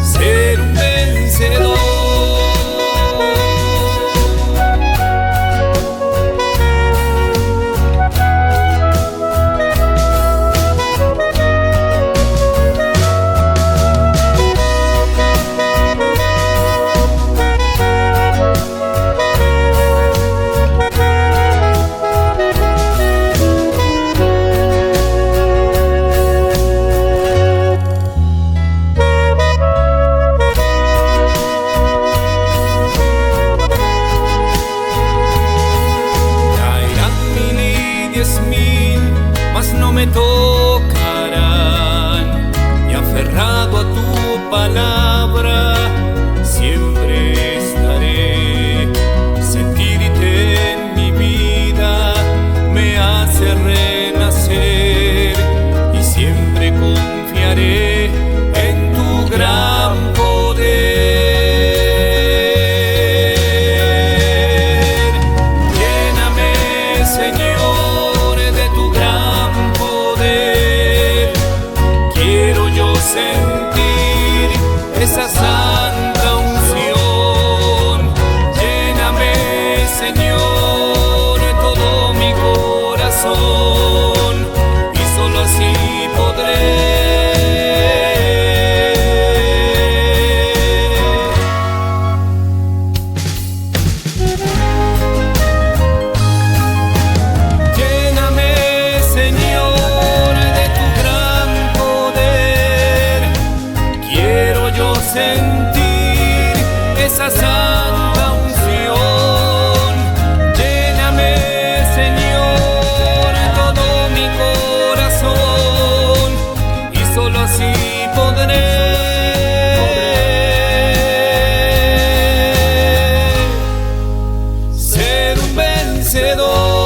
ser un vencedor. Mas no me tocarán, y aferrado a tu palabra siempre estaré. Sentirte en mi vida me hace renacer, y siempre confiaré en tu gran poder. Lléname, Señor, sentir esa santa unción. Lléname, Señor, todo mi corazón, y solo así podré sentir esa santa unción. Lléname, Señor, todo mi corazón, y solo así podré ser un vencedor.